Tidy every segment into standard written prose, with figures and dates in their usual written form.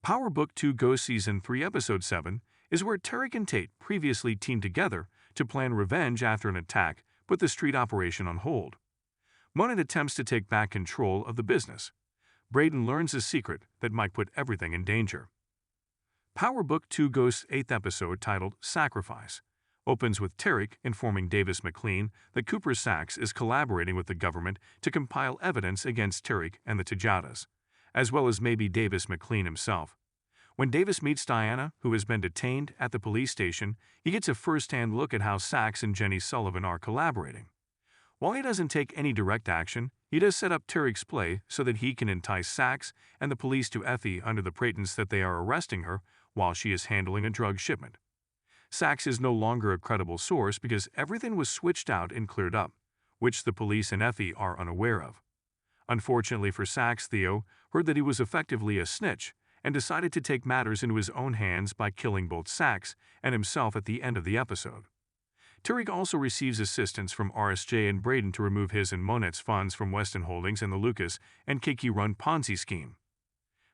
Power Book 2 Ghost Season 3 Episode 7 is where Tarek and Tate previously teamed together to plan revenge after an attack put the street operation on hold. Monet attempts to take back control of the business. Braden learns a secret that might put everything in danger. Power Book 2 Ghost's 8th episode, titled Sacrifice, opens with Tarek informing Davis MacLean that Cooper Saxe is collaborating with the government to compile evidence against Tarek and the Tajadas, as well as maybe Davis MacLean himself. When Davis meets Diana, who has been detained at the police station, he gets a first-hand look at how Saxe and Jenny Sullivan are collaborating. While he doesn't take any direct action, he does set up Tarek's play so that he can entice Saxe and the police to Effie under the pretense that they are arresting her while she is handling a drug shipment. Saxe is no longer a credible source because everything was switched out and cleared up, which the police and Effie are unaware of. Unfortunately for Saxe, Theo heard that he was effectively a snitch and decided to take matters into his own hands by killing both Saxe and himself at the end of the episode. Tarek also receives assistance from RSJ and Braden to remove his and Monet's funds from Weston Holdings and the Lucas and Kiki-run Ponzi scheme.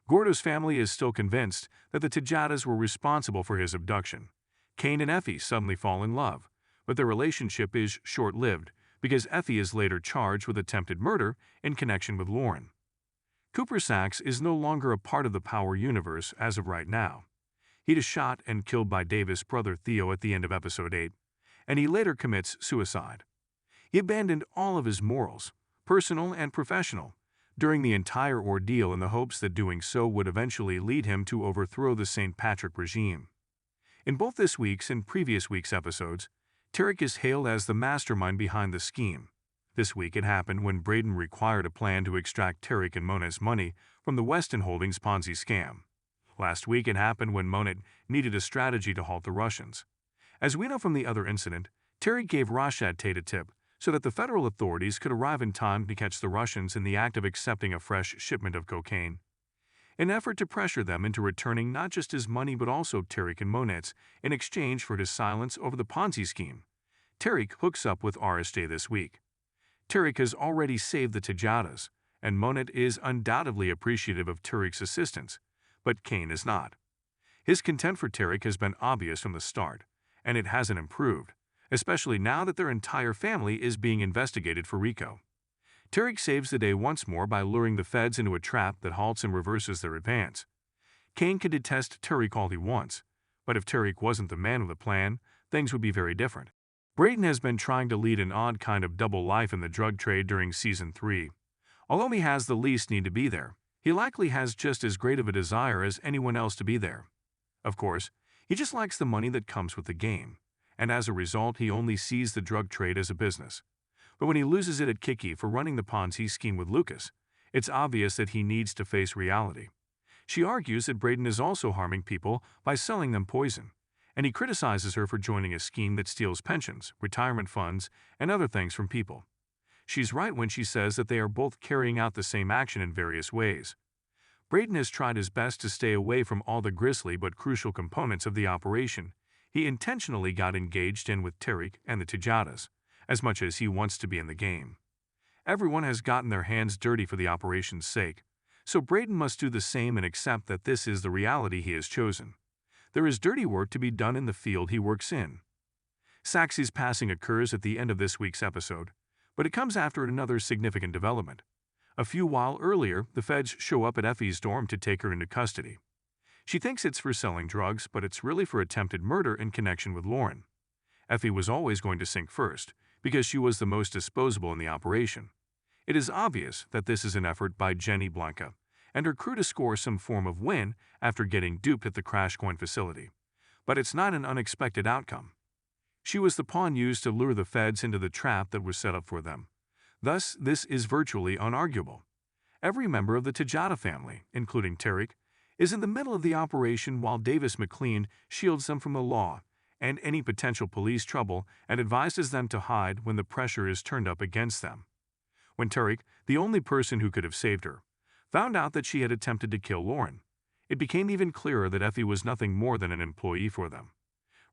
Gordo's family is still convinced that the Tajadas were responsible for his abduction. Kane and Effie suddenly fall in love, but their relationship is short-lived because Effie is later charged with attempted murder in connection with Lauren. Cooper Saxe is no longer a part of the Power universe as of right now. He is shot and killed by Davis' brother Theo at the end of Episode 8, and he later commits suicide. He abandoned all of his morals, personal and professional, during the entire ordeal in the hopes that doing so would eventually lead him to overthrow the St. Patrick regime. In both this week's and previous week's episodes, Tarek is hailed as the mastermind behind the scheme. This week it happened when Braden required a plan to extract Tarek and Monet's money from the Weston Holdings Ponzi scam. Last week it happened when Monet needed a strategy to halt the Russians. As we know from the other incident, Tarek gave Rashad Tate a tip so that the federal authorities could arrive in time to catch the Russians in the act of accepting a fresh shipment of cocaine. In an effort to pressure them into returning not just his money but also Tarek and Monet's in exchange for his silence over the Ponzi scheme, Tarek hooks up with RSJ this week. Tarek has already saved the Tajadas, and Monet is undoubtedly appreciative of Tarek's assistance, but Kane is not. His contempt for Tarek has been obvious from the start, and it hasn't improved, especially now that their entire family is being investigated for RICO. Tarek saves the day once more by luring the feds into a trap that halts and reverses their advance. Kane can detest Tarek all he wants, but if Tarek wasn't the man with the plan, things would be very different. Braden has been trying to lead an odd kind of double life in the drug trade during Season 3. Although he has the least need to be there, he likely has just as great of a desire as anyone else to be there. Of course, he just likes the money that comes with the game, and as a result he only sees the drug trade as a business. But when he loses it at Kiki for running the Ponzi scheme with Lucas, it's obvious that he needs to face reality. She argues that Braden is also harming people by selling them poison, and he criticizes her for joining a scheme that steals pensions, retirement funds, and other things from people. She's right when she says that they are both carrying out the same action in various ways. Braden has tried his best to stay away from all the grisly but crucial components of the operation. He intentionally got engaged in with Tarek and the Tajadas, as much as he wants to be in the game. Everyone has gotten their hands dirty for the operation's sake, so Braden must do the same and accept that this is the reality he has chosen. There is dirty work to be done in the field he works in. Saxe's passing occurs at the end of this week's episode, but it comes after another significant development. A few while earlier, the feds show up at Effie's dorm to take her into custody. She thinks it's for selling drugs, but it's really for attempted murder in connection with Lauren. Effie was always going to sink first, because she was the most disposable in the operation. It is obvious that this is an effort by Jenny Blanca and her crew to score some form of win after getting duped at the Crash Coin facility. But it's not an unexpected outcome. She was the pawn used to lure the feds into the trap that was set up for them. Thus, this is virtually unarguable. Every member of the Tajada family, including Tarek, is in the middle of the operation while Davis MacLean shields them from the law and any potential police trouble and advises them to hide when the pressure is turned up against them. When Tarek, the only person who could have saved her, found out that she had attempted to kill Lauren, it became even clearer that Effie was nothing more than an employee for them.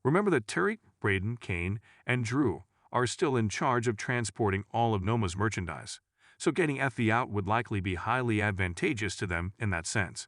Remember that Tarek, Braden, Kane, and Drew are still in charge of transporting all of Noma's merchandise, so getting Effie out would likely be highly advantageous to them in that sense.